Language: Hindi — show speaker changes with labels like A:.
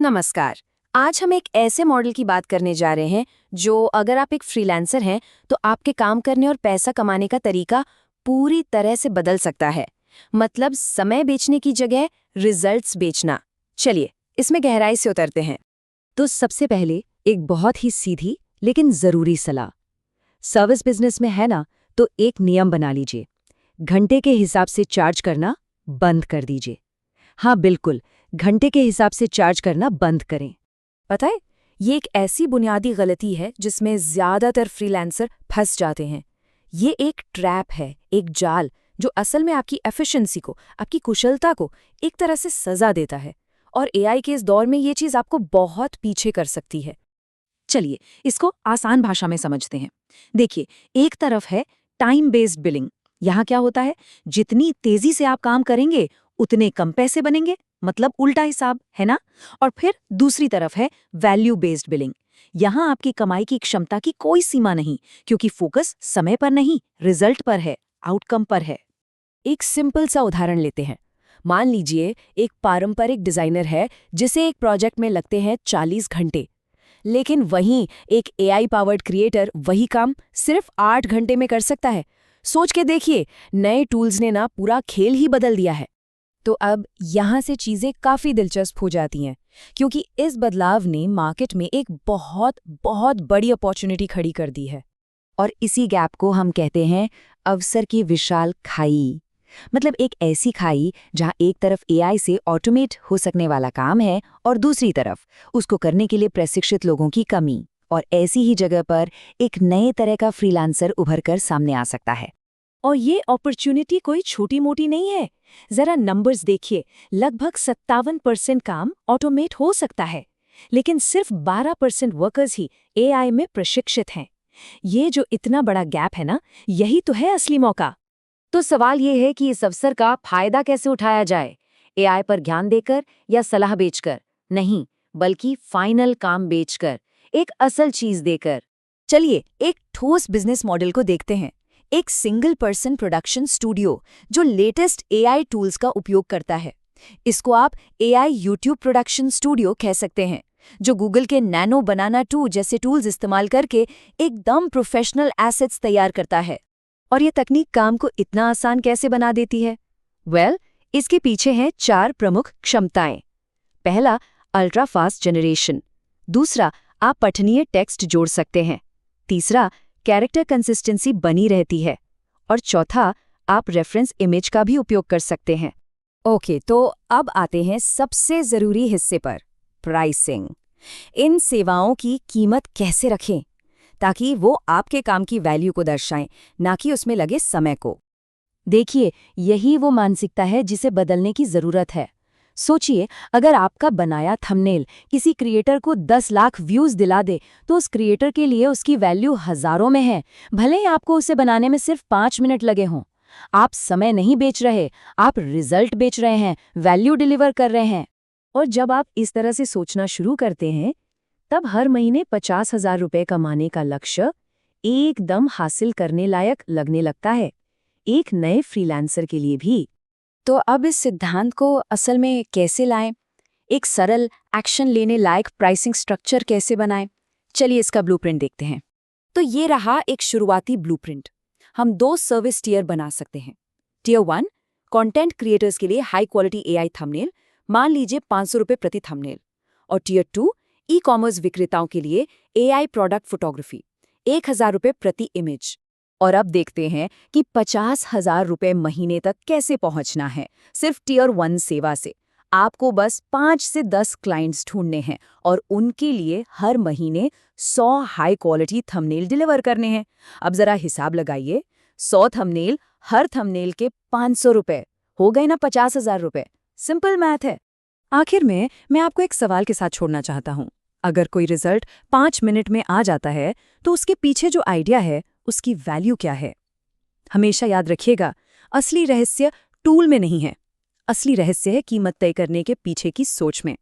A: नमस्कार। आज हम एक ऐसे मॉडल की बात करने जा रहे हैं जो अगर आप एक फ्रीलांसर हैं तो आपके काम करने और पैसा कमाने का तरीका पूरी तरह से बदल सकता है। मतलब समय बेचने की जगह रिजल्ट्स बेचना। चलिए इसमें गहराई से उतरते हैं।
B: तो सबसे पहले एक बहुत ही सीधी लेकिन ज़रूरी सलाह। सर्विस बिजनेस में है ना, तो एक नियम बना लीजिए। घंटे के हिसाब से चार्ज करना बंद कर दीजिए। हाँ बिल्कुल, घंटे के हिसाब से चार्ज करना बंद करें।
A: पता है, ये एक ऐसी बुनियादी गलती है जिसमें ज्यादातर फ्रीलांसर फंस जाते हैं। ये एक ट्रैप है, एक जाल जो असल में आपकी एफिशिएंसी को, आपकी कुशलता को एक तरह से सजा देता है। और एआई के इस दौर में ये चीज आपको बहुत पीछे कर सकती है।
B: चलिए इसको आसान भाषा में समझते हैं। देखिए, एक तरफ है टाइम बेस्ड बिलिंग। यहाँ क्या होता है, जितनी तेजी से आप काम करेंगे उतने कम पैसे बनेंगे, मतलब उल्टा हिसाब है ना। और फिर दूसरी तरफ है वैल्यू बेस्ड बिलिंग। यहाँ आपकी कमाई की क्षमता की कोई सीमा नहीं, क्योंकि फोकस समय पर नहीं, रिजल्ट पर है, आउटकम पर है।
A: एक सिंपल सा उदाहरण लेते हैं। मान लीजिए एक पारंपरिक डिजाइनर है जिसे एक प्रोजेक्ट में लगते हैं 40 घंटे, लेकिन वहीं एक एआई पावर्ड क्रिएटर वही काम सिर्फ 8 घंटे में कर सकता है। सोच के देखिए, नए टूल्स ने ना पूरा खेल ही बदल दिया है। तो अब यहाँ से चीजें काफी दिलचस्प हो जाती हैं, क्योंकि इस बदलाव ने मार्केट में एक बहुत बहुत बड़ी अपॉर्चुनिटी खड़ी कर दी है।
B: और इसी गैप को हम कहते हैं अवसर की विशाल खाई। मतलब एक ऐसी खाई जहां एक तरफ एआई से ऑटोमेट हो सकने वाला काम है और दूसरी तरफ उसको करने के लिए प्रशिक्षित लोगों की कमी। और ऐसी ही जगह पर एक नए तरह का फ्रीलांसर उभर कर सामने आ सकता है। और ये अपॉर्चुनिटी कोई छोटी मोटी नहीं है। जरा नंबर्स देखिए, लगभग 57% काम ऑटोमेट हो सकता है, लेकिन सिर्फ 12% वर्कर्स ही एआई में प्रशिक्षित हैं। ये जो इतना बड़ा गैप है ना, यही तो है असली मौका। तो सवाल ये है कि इस अवसर का फायदा कैसे उठाया जाए, एआई पर ध्यान देकर या सलाह बेचकर? नहीं, बल्कि फाइनल काम बेचकर, एक असल चीज देकर।
A: चलिए एक ठोस बिजनेस मॉडल को देखते हैं। एक सिंगल पर्सन प्रोडक्शन स्टूडियो जो लेटेस्ट एआई टूल्स का उपयोग करता है। इसको आप एआई यूट्यूब प्रोडक्शन स्टूडियो कह सकते हैं, जो गूगल के नैनो बनाना 2 जैसे टूल्स इस्तेमाल करके एकदम प्रोफेशनल एसेट्स तैयार करता है।
B: और ये तकनीक काम को इतना आसान कैसे बना देती है? इसके पीछे हैं 4 प्रमुख क्षमताएं। पहला, अल्ट्रा फास्ट जनरेशन। दूसरा, आप पठनीय टेक्स्ट जोड़ सकते हैं। तीसरा, कैरेक्टर कंसिस्टेंसी बनी रहती है। और चौथा, आप रेफरेंस इमेज का भी उपयोग कर सकते हैं।
A: ओके, तो अब आते हैं सबसे जरूरी हिस्से पर, प्राइसिंग। इन सेवाओं की कीमत कैसे रखें ताकि वो आपके काम की वैल्यू को दर्शाएं, ना कि उसमें लगे समय को।
B: देखिए, यही वो मानसिकता है जिसे बदलने की जरूरत है। सोचिए, अगर आपका बनाया थंबनेल किसी क्रिएटर को 10 लाख व्यूज दिला दे, तो उस क्रिएटर के लिए उसकी वैल्यू हजारों में है, भले ही आपको उसे बनाने में सिर्फ 5 मिनट लगे हों। आप समय नहीं बेच रहे, आप रिजल्ट बेच रहे हैं, वैल्यू डिलीवर कर रहे हैं। और जब आप इस तरह से सोचना शुरू करते हैं, तब हर महीने 50,000 रुपये कमाने का लक्ष्य एकदम हासिल करने लायक लगने लगता है, एक नए फ्रीलांसर के लिए भी।
A: तो अब इस सिद्धांत को असल में कैसे लाएं? एक सरल एक्शन लेने लायक प्राइसिंग स्ट्रक्चर कैसे बनाएं? चलिए इसका ब्लूप्रिंट देखते हैं। तो ये रहा एक शुरुआती ब्लूप्रिंट। हम 2 सर्विस टियर बना सकते हैं। टियर 1 कंटेंट क्रिएटर्स के लिए हाई क्वालिटी एआई थंबनेल, मान लीजिए 500 रुपये प्रति थंबनेल। और टियर 2 ई कॉमर्स विक्रेताओं के लिए एआई प्रोडक्ट फोटोग्राफी, 1000 रुपये प्रति इमेज। और अब देखते हैं कि 50,000 रुपये महीने तक कैसे पहुंचना है सिर्फ टियर 1 सेवा से। आपको बस 5 से 10 क्लाइंट्स ढूंढने हैं और उनके लिए हर महीने 100 हाई क्वालिटी थंबनेल डिलीवर करने हैं। अब जरा हिसाब लगाइए, 100 थंबनेल, हर थंबनेल के 500 रुपये, हो गए ना 50,000 रुपये। सिंपल मैथ है।
B: आखिर में मैं आपको एक सवाल के साथ छोड़ना चाहता हूँ। अगर कोई रिजल्ट 5 मिनट में आ जाता है, तो उसके पीछे जो आइडिया है, उसकी वैल्यू क्या है? हमेशा याद रखिएगा, असली रहस्य टूल में नहीं है, असली रहस्य है कीमत तय करने के पीछे की सोच में।